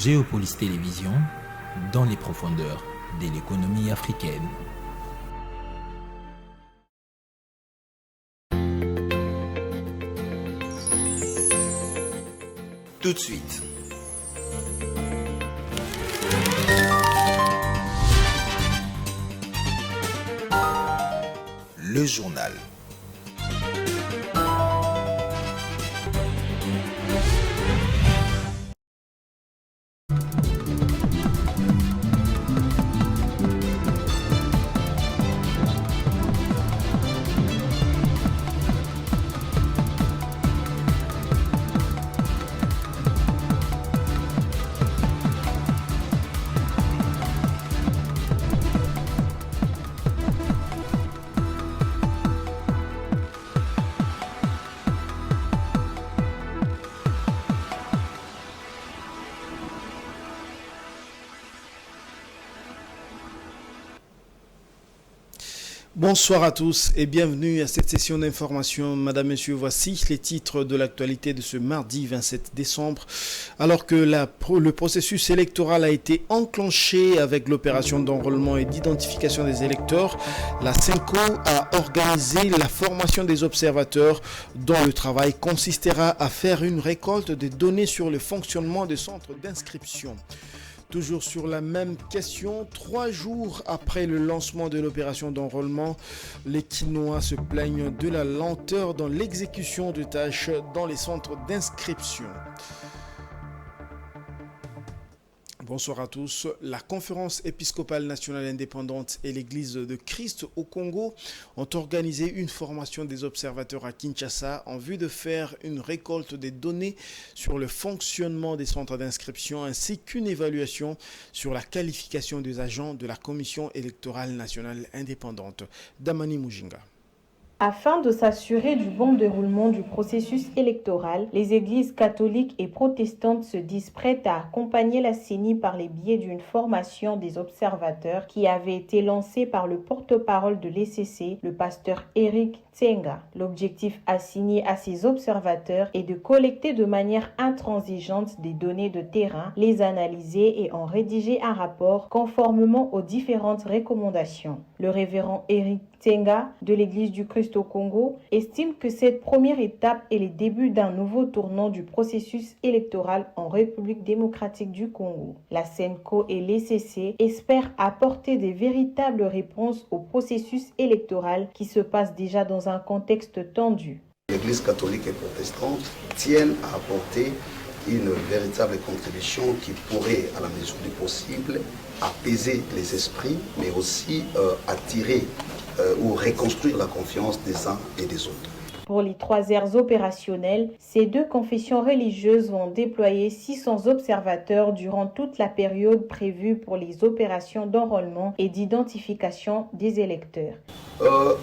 Géopolis Télévision, dans les profondeurs de l'économie africaine. Tout de suite. Le journal. Bonsoir à tous et bienvenue à cette session d'information. Madame, Messieurs, voici les titres de l'actualité de ce mardi 27 décembre. Alors que le processus électoral a été enclenché avec l'opération d'enrôlement et d'identification des électeurs, la CENCO a organisé la formation des observateurs dont le travail consistera à faire une récolte des données sur le fonctionnement des centres d'inscription. Toujours sur la même question, 3 jours après le lancement de l'opération d'enrôlement, les Kinois se plaignent de la lenteur dans l'exécution de tâches dans les centres d'inscription. Bonsoir à tous. La Conférence épiscopale nationale indépendante et l'Église de Christ au Congo ont organisé une formation des observateurs à Kinshasa en vue de faire une récolte des données sur le fonctionnement des centres d'inscription ainsi qu'une évaluation sur la qualification des agents de la Commission électorale nationale indépendante. Damani Mujinga. Afin de s'assurer du bon déroulement du processus électoral, les églises catholiques et protestantes se disent prêtes à accompagner la CENI par les biais d'une formation des observateurs qui avait été lancée par le porte-parole de l'ECC, le pasteur Eric Tsenga. L'objectif assigné à ces observateurs est de collecter de manière intransigeante des données de terrain, les analyser et en rédiger un rapport conformément aux différentes recommandations. Le révérend Eric Tsenga de l'Église du Christ au Congo estime que cette première étape est le début d'un nouveau tournant du processus électoral en République démocratique du Congo. La CENCO et l'ECC espèrent apporter des véritables réponses au processus électoral qui se passe déjà dans un contexte tendu. L'Église catholique et protestante tiennent à apporter une véritable contribution qui pourrait, à la mesure du possible, apaiser les esprits, mais aussi attirer ou reconstruire la confiance des uns et des autres. Pour les 3 aires opérationnelles, ces 2 confessions religieuses vont déployer 600 observateurs durant toute la période prévue pour les opérations d'enrôlement et d'identification des électeurs.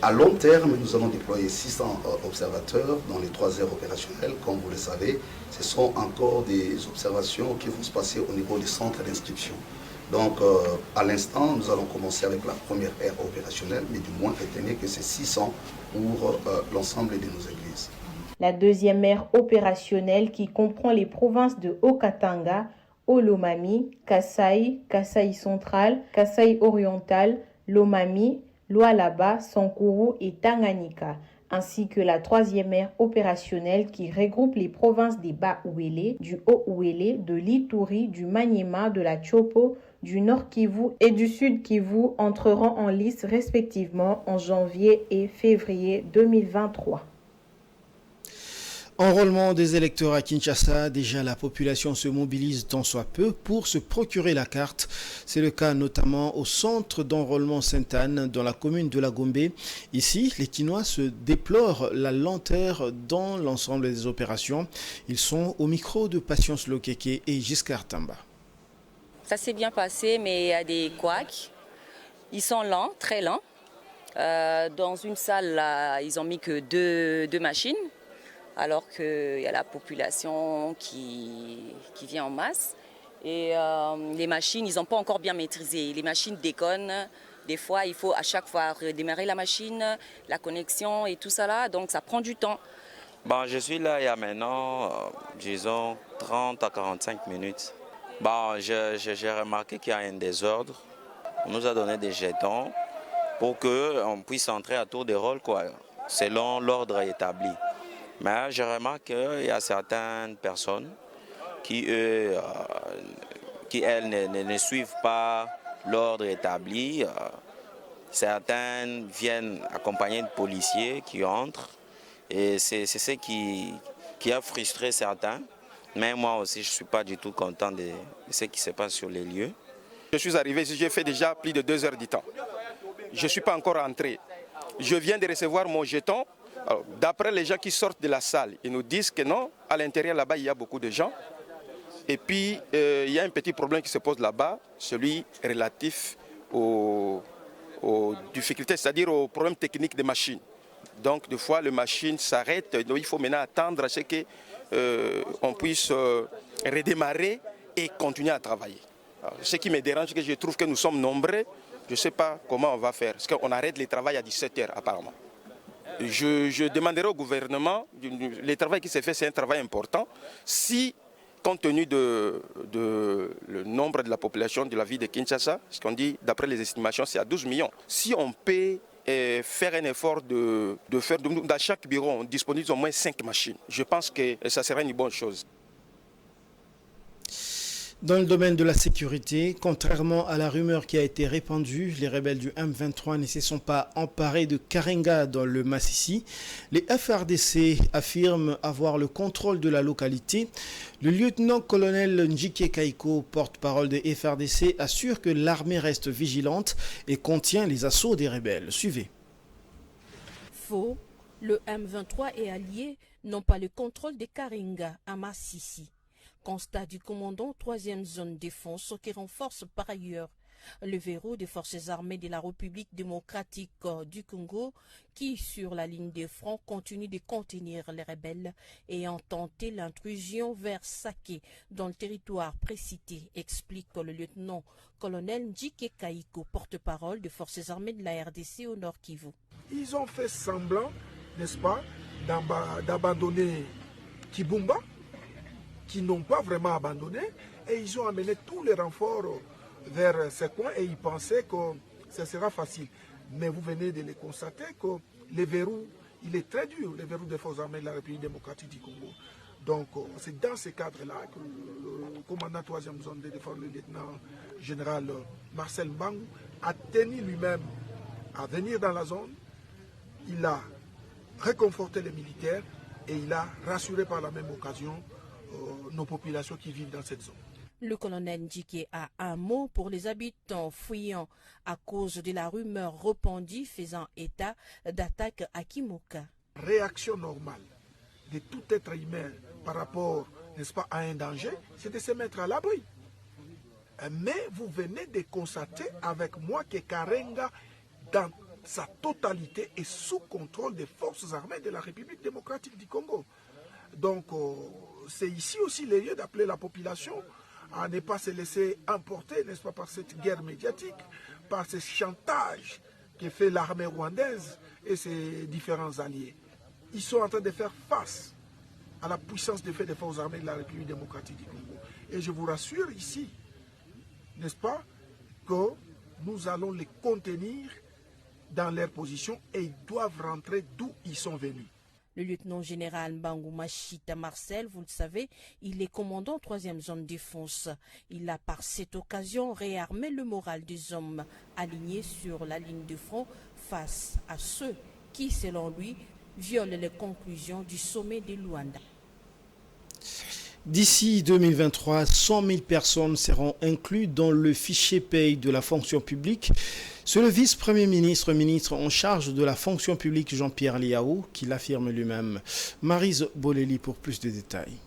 À long terme, nous allons déployer 600 observateurs dans les 3 aires opérationnelles. Comme vous le savez, ce sont encore des observations qui vont se passer au niveau des centres d'inscription. Donc, à l'instant, nous allons commencer avec la première ère opérationnelle, mais du moins, retenez que c'est 600 pour l'ensemble de nos églises. La deuxième ère opérationnelle, qui comprend les provinces de Haut-Katanga, Olomami, Kasai, Kasai central, Kasai oriental, Lomami, Lualaba, Sankuru et Tanganyika, ainsi que la 3e ère opérationnelle qui regroupe les provinces des Bas-Ouélé, du Haut-Ouélé, de l'Ituri, du Maniema, de la Chopo, du Nord Kivu et du Sud Kivu entreront en lice respectivement en janvier et février 2023. Enrôlement des électeurs à Kinshasa, déjà la population se mobilise tant soit peu pour se procurer la carte. C'est le cas notamment au centre d'enrôlement Sainte-Anne dans la commune de la Gombe. Ici, les Kinois se déplorent la lenteur dans l'ensemble des opérations. Ils sont au micro de Patience Lokeke et Giscard Tamba. Ça s'est bien passé, mais il y a des couacs. Ils sont lents, très lents. Dans une salle, là, ils n'ont mis que deux machines, alors qu'il y a la population qui vient en masse. Et les machines, ils n'ont pas encore bien maîtrisé. Les machines déconnent. Des fois, il faut à chaque fois redémarrer la machine, la connexion et tout ça là. Donc, ça prend du temps. Bon, je suis là il y a maintenant, disons, 30 à 45 minutes. Bon, j'ai remarqué qu'il y a un désordre. On nous a donné des jetons pour qu'on puisse entrer à tour de rôle, quoi, selon l'ordre établi. Mais je remarque qu'il y a certaines personnes qui, elles, ne suivent pas l'ordre établi. Certaines viennent accompagner de policiers qui entrent. Et c'est ce qui a frustré certains. Mais moi aussi, je ne suis pas du tout content de ce qui se passe sur les lieux. Je suis arrivé ici, j'ai fait déjà plus de 2 heures du temps. Je ne suis pas encore entré. Je viens de recevoir mon jeton. D'après les gens qui sortent de la salle, ils nous disent que non, à l'intérieur là-bas, il y a beaucoup de gens. Et puis, il y a un petit problème qui se pose là-bas, celui relatif aux difficultés, c'est-à-dire aux problèmes techniques des machines. Donc, des fois, les machines s'arrêtent. Donc, il faut maintenant attendre à ce qu'on puisse redémarrer et continuer à travailler. Alors, ce qui me dérange, c'est que je trouve que nous sommes nombreux. Je ne sais pas comment on va faire. Parce qu'on arrête le travail à 17h, apparemment. Je demanderai au gouvernement, le travail qui s'est fait, c'est un travail important. Si, compte tenu le nombre de la population de la ville de Kinshasa, ce qu'on dit, d'après les estimations, c'est à 12 millions. Si on peut faire un effort de faire, dans chaque bureau, on disponibilise au moins 5 machines. Je pense que ça serait une bonne chose. Dans le domaine de la sécurité, contrairement à la rumeur qui a été répandue, les rebelles du M23 ne se sont pas emparés de Karenga dans le Massissi. Les FRDC affirment avoir le contrôle de la localité. Le lieutenant-colonel Njike Kaiko, porte-parole des FRDC, assure que l'armée reste vigilante et contient les assauts des rebelles. Suivez. Faux. Le M23 et alliés n'ont pas le contrôle de Karenga à Massissi. Constat du commandant 3e zone défense qui renforce par ailleurs le verrou des forces armées de la République démocratique du Congo qui, sur la ligne des fronts, continue de contenir les rebelles ayant tenté l'intrusion vers Saké dans le territoire précité, explique le lieutenant-colonel Njike Kaiko, porte-parole des forces armées de la RDC au Nord Kivu. Ils ont fait semblant, n'est-ce pas, d'abandonner Kibumba, qui n'ont pas vraiment abandonné, et ils ont amené tous les renforts vers ces coins et ils pensaient que ce sera facile. Mais vous venez de le constater que le verrou, il est très dur, le verrou des forces armées de la République démocratique du Congo. Donc c'est dans ce cadre-là que le commandant 3e zone de défense, le lieutenant-général Marcel Mbangou, a tenu lui-même à venir dans la zone. Il a réconforté les militaires et il a rassuré par la même occasion nos populations qui vivent dans cette zone. Le colonel Njike a un mot pour les habitants fuyant à cause de la rumeur répandue faisant état d'attaques à Kimoka. Réaction normale de tout être humain par rapport, n'est-ce pas, à un danger, c'est de se mettre à l'abri. Mais vous venez de constater avec moi que Karenga, dans sa totalité, est sous contrôle des forces armées de la République démocratique du Congo. Donc, c'est ici aussi le lieu d'appeler la population à ne pas se laisser emporter, n'est-ce pas, par cette guerre médiatique, par ce chantage que fait l'armée rwandaise et ses différents alliés. Ils sont en train de faire face à la puissance de fait des forces armées de la République démocratique du Congo. Et je vous rassure ici, n'est-ce pas, que nous allons les contenir dans leur position et ils doivent rentrer d'où ils sont venus. Le lieutenant-général Mbangou Machita Marcel, vous le savez, il est commandant 3e zone défense. Il a par cette occasion réarmé le moral des hommes alignés sur la ligne de front face à ceux qui, selon lui, violent les conclusions du sommet de Luanda. D'ici 2023, 100 000 personnes seront incluses dans le fichier paye de la fonction publique. C'est le vice-premier ministre en charge de la fonction publique Jean-Pierre Liao qui l'affirme lui-même. Maryse Boleli pour plus de détails.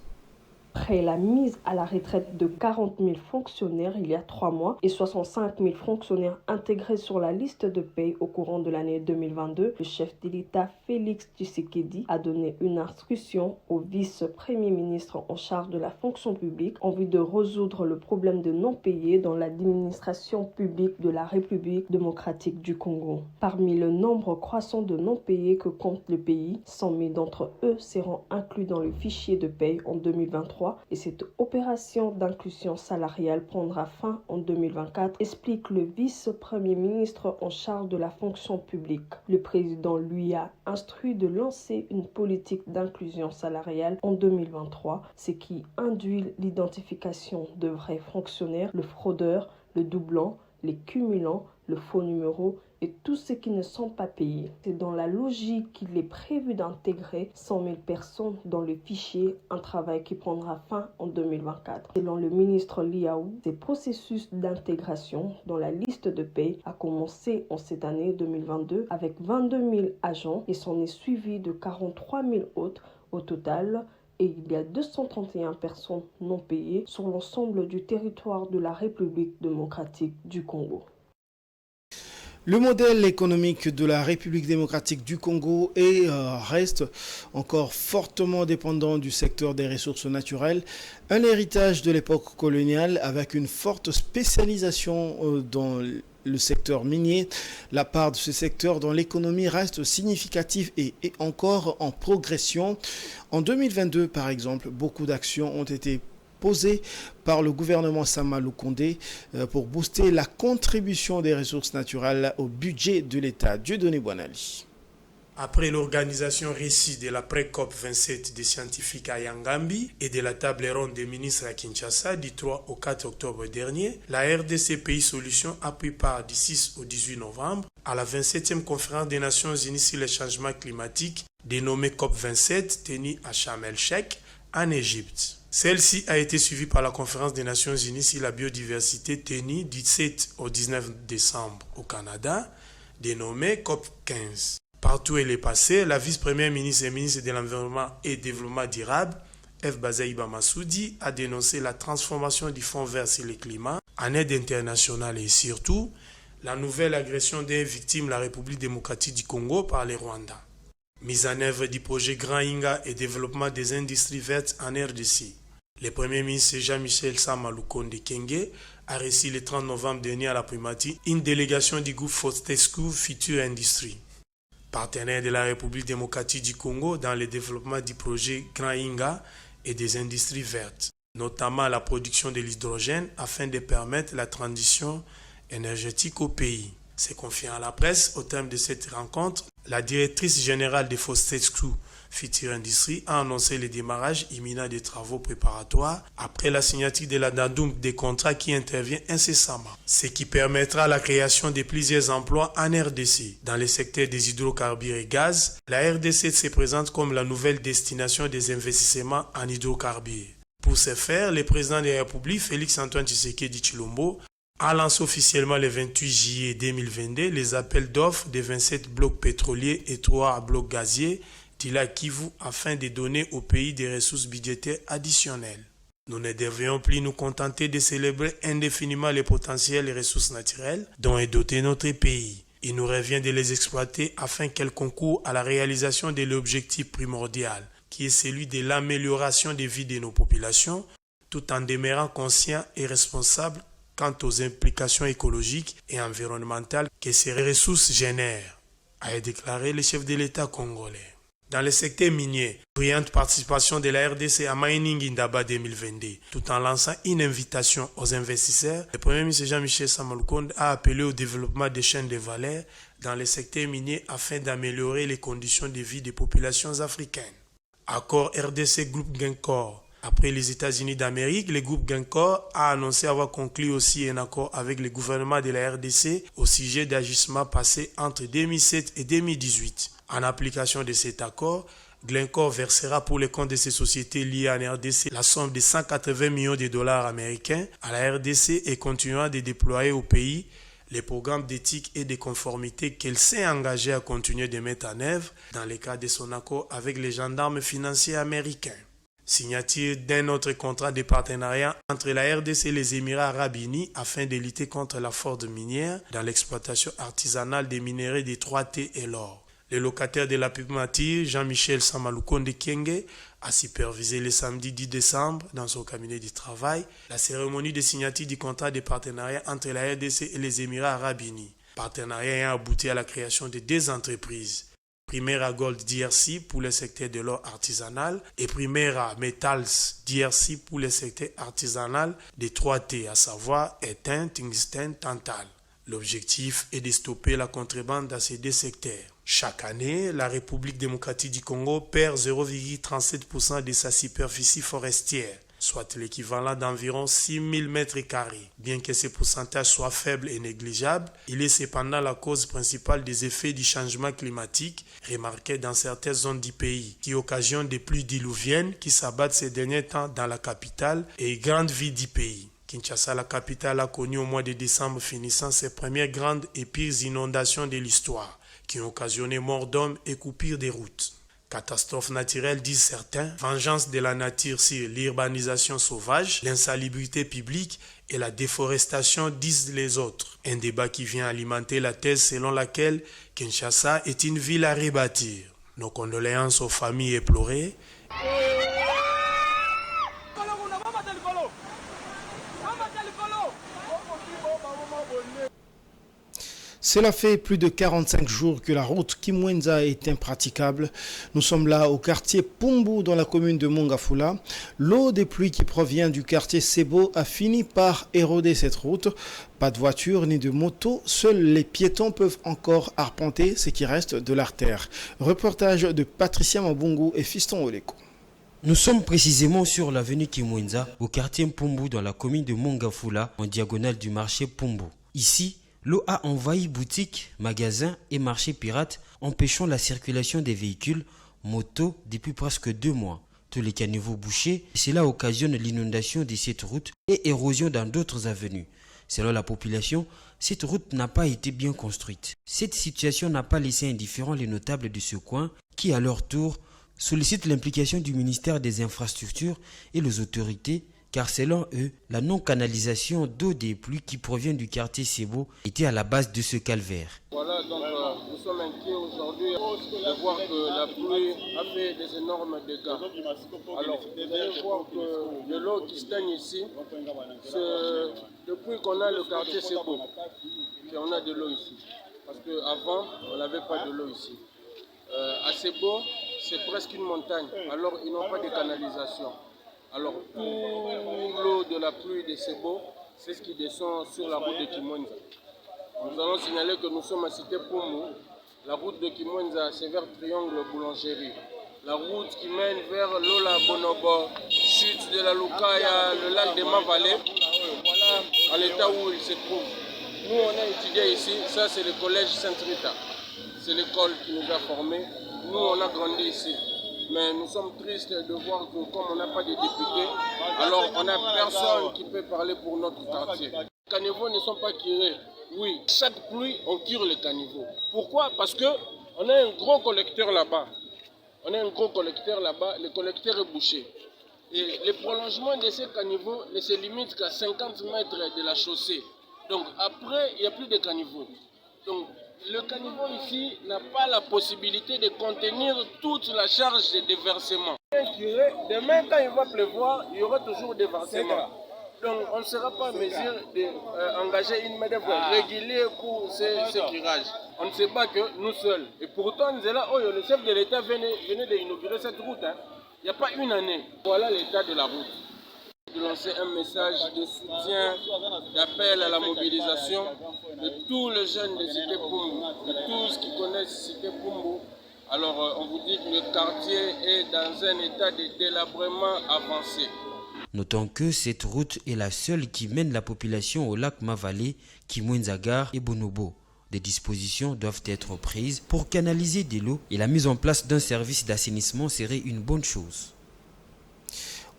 Après la mise à la retraite de 40 000 fonctionnaires il y a 3 mois et 65 000 fonctionnaires intégrés sur la liste de paye au courant de l'année 2022, le chef de l'État Félix Tshisekedi a donné une instruction au vice-premier ministre en charge de la fonction publique en vue de résoudre le problème de non-payés dans l'administration publique de la République démocratique du Congo. Parmi le nombre croissant de non-payés que compte le pays, 100 000 d'entre eux seront inclus dans le fichier de paye en 2023. 2023 et cette opération d'inclusion salariale prendra fin en 2024, explique le vice-premier ministre en charge de la fonction publique. Le président lui a instruit de lancer une politique d'inclusion salariale en 2023, ce qui induit l'identification de vrais fonctionnaires, le fraudeur, le doublant, les cumulants, le faux numéro et tous ceux qui ne sont pas payés. C'est dans la logique qu'il est prévu d'intégrer 100 000 personnes dans le fichier, un travail qui prendra fin en 2024. Selon le ministre Liaou, ce processus d'intégration dans la liste de paie a commencé en cette année 2022 avec 22 000 agents et s'en est suivi de 43 000 autres au total. Et il y a 231 personnes non payées sur l'ensemble du territoire de la République démocratique du Congo. Le modèle économique de la République démocratique du Congo reste encore fortement dépendant du secteur des ressources naturelles, un héritage de l'époque coloniale avec une forte spécialisation dans le secteur minier. La part de ce secteur dans l'économie reste significative et encore en progression. En 2022, par exemple, beaucoup d'actions ont été posées par le gouvernement Sama Lukonde pour booster la contribution des ressources naturelles au budget de l'État. Dieudonné Boinali. Après l'organisation récite de l'après-COP 27 des scientifiques à Yangambi et de la table ronde des ministres à Kinshasa du 3 au 4 octobre dernier, la RDC Pays Solutions a pris part du 6 au 18 novembre à la 27e conférence des Nations Unies sur le changement climatique dénommée COP 27 tenue à Sharm el-Sheikh en Égypte. Celle-ci a été suivie par la conférence des Nations Unies sur la biodiversité tenue du 7 au 19 décembre au Canada, dénommée COP 15. Partout où elle est passée, la vice-première ministre et ministre de l'Environnement et Développement durable, F. Bazaïba Massoudi, a dénoncé la transformation du Fonds vert sur le climat en aide internationale et surtout la nouvelle agression des victimes de la République démocratique du Congo par les Rwandais. Mise en œuvre du projet Grand Inga et développement des industries vertes en RDC. Le Premier ministre Jean-Michel Sama Lukonde Kyenge a reçu le 30 novembre dernier à la primature une délégation du groupe Fortescue Future Industrie, partenaire de la République démocratique du Congo dans le développement du projet Grand Inga et des industries vertes, notamment la production de l'hydrogène afin de permettre la transition énergétique au pays. C'est confié à la presse au terme de cette rencontre. La directrice générale de Fortescue Future Industrie a annoncé le démarrage imminent des travaux préparatoires après la signature de la Dadoum des contrats qui intervient incessamment, ce qui permettra la création de plusieurs emplois en RDC. Dans le secteur des hydrocarbures et gaz, la RDC se présente comme la nouvelle destination des investissements en hydrocarbures. Pour ce faire, le président de la République, Félix-Antoine Tshisekedi Tshilombo, a lancé officiellement le 28 juillet 2022 les appels d'offres de 27 blocs pétroliers et 3 blocs gaziers d'Ila Kivu afin de donner au pays des ressources budgétaires additionnelles. Nous ne devrions plus nous contenter de célébrer indéfiniment les potentiels ressources naturelles dont est doté notre pays. Il nous revient de les exploiter afin qu'elles concourent à la réalisation de l'objectif primordial, qui est celui de l'amélioration des vies de nos populations, tout en demeurant conscients et responsables quant aux implications écologiques et environnementales que ces ressources génèrent, a déclaré le chef de l'État congolais. Dans le secteur minier, brillante participation de la RDC à Mining Indaba 2022, tout en lançant une invitation aux investisseurs, le Premier ministre Jean-Michel Sama Lukonde a appelé au développement des chaînes de valeur dans le secteur minier afin d'améliorer les conditions de vie des populations africaines. Accord RDC Groupe Gencor. Après les États-Unis d'Amérique, le groupe Gencor a annoncé avoir conclu aussi un accord avec le gouvernement de la RDC au sujet d'agissements passés entre 2007 et 2018. En application de cet accord, Glencore versera pour les comptes de ses sociétés liées en RDC la somme de 180 millions de dollars américains à la RDC et continuera de déployer au pays les programmes d'éthique et de conformité qu'elle s'est engagée à continuer de mettre en œuvre dans le cadre de son accord avec les gendarmes financiers américains. Signature d'un autre contrat de partenariat entre la RDC et les Émirats arabes unis afin de lutter contre la fraude minière dans l'exploitation artisanale des minerais des 3T et l'or. Le locataire de la primature, Jean-Michel Sama Lukonde Kyenge, a supervisé le samedi 10 décembre dans son cabinet de travail la cérémonie de signature du contrat de partenariat entre la RDC et les Émirats arabes unis. Partenariat ayant abouti à la création de 2 entreprises, Primera Gold DRC pour le secteur de l'or artisanal et Primera Metals DRC pour le secteur artisanal des 3T, à savoir étain, tungstène, tantal. L'objectif est de stopper la contrebande dans ces deux secteurs. Chaque année, la République démocratique du Congo perd 0,37% de sa superficie forestière, soit l'équivalent d'environ 6 000 mètres carrés. Bien que ce pourcentage soit faible et négligeable, il est cependant la cause principale des effets du changement climatique remarqués dans certaines zones du pays, qui occasionnent des pluies diluviennes qui s'abattent ces derniers temps dans la capitale et grandes villes du pays. Kinshasa, la capitale, a connu au mois de décembre finissant ses premières grandes et pires inondations de l'histoire, qui ont occasionné mort d'hommes et coupures des routes. Catastrophe naturelle, disent certains, vengeance de la nature sur l'urbanisation sauvage, l'insalubrité publique et la déforestation, disent les autres. Un débat qui vient alimenter la thèse selon laquelle Kinshasa est une ville à rebâtir. Nos condoléances aux familles éplorées. Cela fait plus de 45 jours que la route Kimwenza est impraticable. Nous sommes là au quartier Pumbu dans la commune de Mongafula. L'eau des pluies qui provient du quartier Sebo a fini par éroder cette route. Pas de voiture ni de moto, seuls les piétons peuvent encore arpenter ce qui reste de l'artère. Reportage de Patricia Mabungu et Fiston Oleko. Nous sommes précisément sur l'avenue Kimwenza, au quartier Pumbu dans la commune de Mongafula, en diagonale du marché Pumbu. Ici, l'eau a envahi boutiques, magasins et marchés pirates, empêchant la circulation des véhicules, motos, depuis presque 2 mois. Tous les caniveaux bouchés, cela occasionne l'inondation de cette route et érosion dans d'autres avenues. Selon la population, cette route n'a pas été bien construite. Cette situation n'a pas laissé indifférents les notables de ce coin qui, à leur tour, sollicitent l'implication du ministère des Infrastructures et les autorités, car selon eux, la non-canalisation d'eau des pluies qui provient du quartier Sebo était à la base de ce calvaire. Voilà, donc nous sommes inquiets aujourd'hui de voir que la pluie a fait des énormes dégâts. Alors, vous allez voir que de l'eau qui stagne ici, c'est depuis qu'on a le quartier Sebo qu'on a de l'eau ici. Parce qu'avant, on n'avait pas de l'eau ici. À Sebo, c'est presque une montagne, alors ils n'ont pas de canalisation. Alors, toute l'eau de la pluie de Sebo, c'est ce qui descend sur la route de Kimwenza. Nous allons signaler que nous sommes à Cité Pumbu. La route de Kimwenza, c'est vers Triangle Boulangerie. La route qui mène vers Lola Bonobo, chute de la Lukaya, le lac de Mavalé. Voilà à l'état où il se trouve. Nous, on a étudié ici. Ça, c'est le collège Sainte-Rita. C'est l'école qui nous a formés. Nous, on a grandi ici. Mais nous sommes tristes de voir que comme on n'a pas de députés, alors on n'a personne qui peut parler pour notre quartier. Les caniveaux ne sont pas curés. Oui, chaque pluie, on cure les caniveaux. Pourquoi? Parce qu'on a un gros collecteur là-bas. On a un gros collecteur là-bas, le collecteur est bouché. Et le prolongement de ces caniveaux ne se limite qu'à 50 mètres de la chaussée. Donc après, il n'y a plus de caniveaux. Donc le caniveau ici n'a pas la possibilité de contenir toute la charge de déversement. Demain, quand il va pleuvoir, il y aura toujours des versements. Donc on ne sera pas en mesure d'engager une main-d'œuvre régulière pour ces curages. On ne sait pas que nous seuls. Et pourtant, le chef de l'État venait d'inaugurer cette route. Il n'y a pas une année. Voilà l'état de la route. De lancer un message de soutien, d'appel à la mobilisation de tous les jeunes de Cité Pumbu, de tous qui connaissent Cité Pumbu. Alors on vous dit que le quartier est dans un état de délabrement avancé. Notons que cette route est la seule qui mène la population au lac Mavalé, Kimwenza Gare et Bonobo. Des dispositions doivent être prises pour canaliser de l'eau et la mise en place d'un service d'assainissement serait une bonne chose.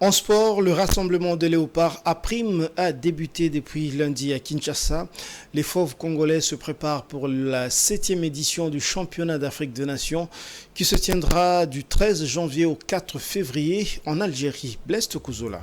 En sport, le rassemblement de léopards à prime a débuté depuis lundi à Kinshasa. Les fauves congolais se préparent pour la 7e édition du championnat d'Afrique des Nations qui se tiendra du 13 janvier au 4 février en Algérie. Blaise Tokuzola.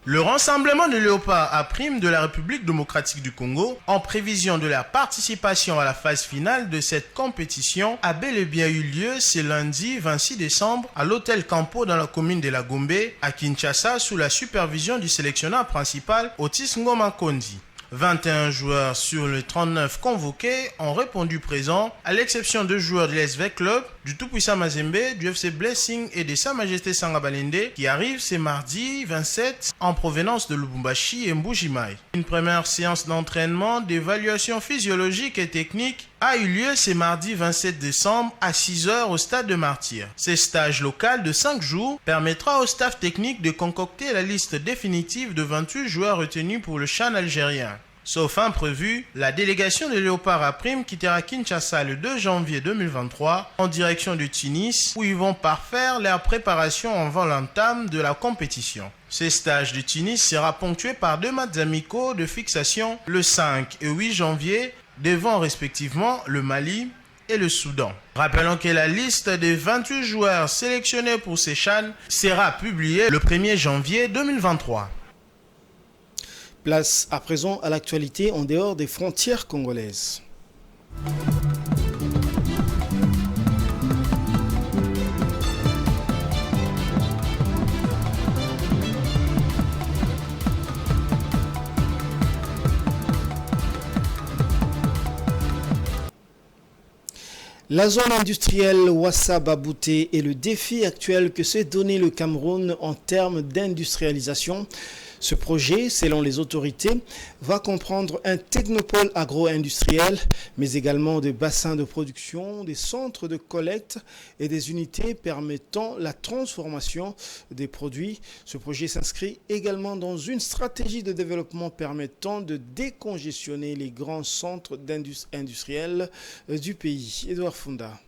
Le rassemblement de léopards à prime de la République démocratique du Congo, en prévision de la participation à la phase finale de cette compétition, a bel et bien eu lieu ce lundi 26 décembre à l'hôtel Campo dans la commune de la Gombe, à Kinshasa, sous la supervision du sélectionneur principal Otis Ngoma Kondi. 21 joueurs sur les 39 convoqués ont répondu présent, à l'exception de joueurs de l'SV Club, du tout-puissant Mazembe, du FC Blessing et de Sa Majesté Sangabalende qui arrivent ce mardi 27 en provenance de Lubumbashi et Mbuji-Mayi. Une première séance d'entraînement, d'évaluation physiologique et technique a eu lieu ce mardi 27 décembre à 6h au stade de Martyrs. Ce stage local de 5 jours permettra au staff technique de concocter la liste définitive de 28 joueurs retenus pour le CHAN algérien. Sauf imprévu, la délégation de Léopard à Prime quittera Kinshasa le 2 janvier 2023 en direction de Tunis où ils vont parfaire leur préparation avant l'entame de la compétition. Ce stage de Tunis sera ponctué par 2 matchs amicaux de fixation le 5 et 8 janvier devant respectivement le Mali et le Soudan. Rappelons que la liste des 28 joueurs sélectionnés pour ces CHAN sera publiée le 1er janvier 2023. Place à présent à l'actualité en dehors des frontières congolaises. La zone industrielle Ouassa-Babouté est le défi actuel que s'est donné le Cameroun en termes d'industrialisation. Ce projet, selon les autorités, va comprendre un technopôle agro-industriel, mais également des bassins de production, des centres de collecte et des unités permettant la transformation des produits. Ce projet s'inscrit également dans une stratégie de développement permettant de décongestionner les grands centres industriels du pays. Edouard Funda.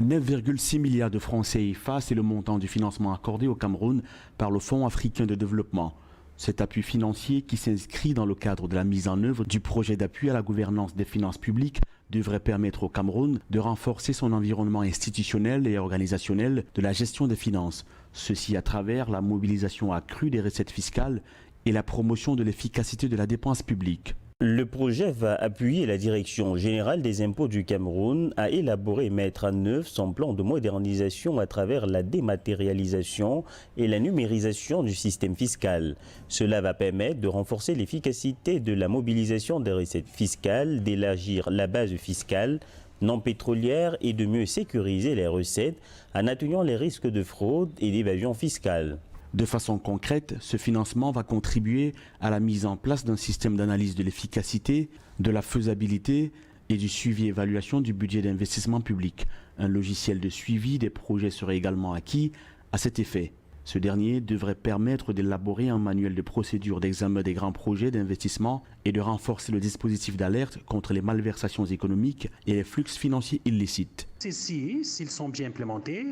9,6 milliards de francs CFA, c'est le montant du financement accordé au Cameroun par le Fonds africain de développement. Cet appui financier, qui s'inscrit dans le cadre de la mise en œuvre du projet d'appui à la gouvernance des finances publiques, devrait permettre au Cameroun de renforcer son environnement institutionnel et organisationnel de la gestion des finances. Ceci à travers la mobilisation accrue des recettes fiscales et la promotion de l'efficacité de la dépense publique. Le projet va appuyer la Direction générale des impôts du Cameroun à élaborer et mettre en œuvre son plan de modernisation à travers la dématérialisation et la numérisation du système fiscal. Cela va permettre de renforcer l'efficacité de la mobilisation des recettes fiscales, d'élargir la base fiscale non pétrolière et de mieux sécuriser les recettes en atténuant les risques de fraude et d'évasion fiscale. De façon concrète, ce financement va contribuer à la mise en place d'un système d'analyse de l'efficacité, de la faisabilité et du suivi et évaluation du budget d'investissement public. Un logiciel de suivi des projets serait également acquis à cet effet. Ce dernier devrait permettre d'élaborer un manuel de procédure d'examen des grands projets d'investissement et de renforcer le dispositif d'alerte contre les malversations économiques et les flux financiers illicites. Ceci, s'ils sont bien implémentés,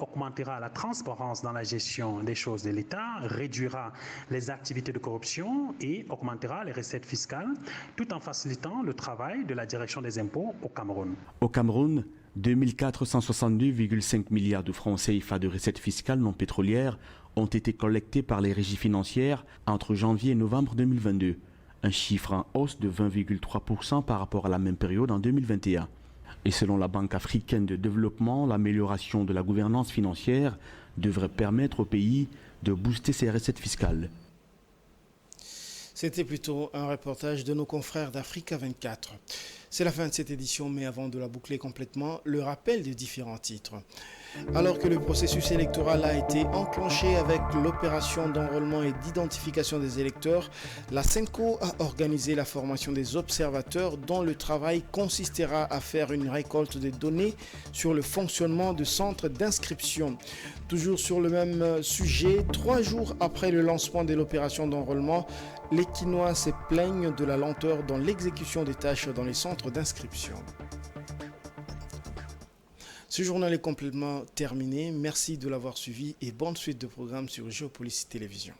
augmentera la transparence dans la gestion des choses de l'État, réduira les activités de corruption et augmentera les recettes fiscales, tout en facilitant le travail de la direction des impôts au Cameroun. Au Cameroun, 2462,5 milliards de francs CFA de recettes fiscales non pétrolières ont été collectés par les régies financières entre janvier et novembre 2022, un chiffre en hausse de 20,3% par rapport à la même période en 2021. Et selon la Banque africaine de développement, l'amélioration de la gouvernance financière devrait permettre au pays de booster ses recettes fiscales. C'était plutôt un reportage de nos confrères d'Africa 24. C'est la fin de cette édition, mais avant de la boucler complètement, le rappel des différents titres. Alors que le processus électoral a été enclenché avec l'opération d'enrôlement et d'identification des électeurs, la CENCO a organisé la formation des observateurs dont le travail consistera à faire une récolte des données sur le fonctionnement de centres d'inscription. Toujours sur le même sujet, 3 jours après le lancement de l'opération d'enrôlement, les Quinois se plaignent de la lenteur dans l'exécution des tâches dans les centres d'inscription. Ce journal est complètement terminé. Merci de l'avoir suivi et bonne suite de programmes sur Géopolice Télévision.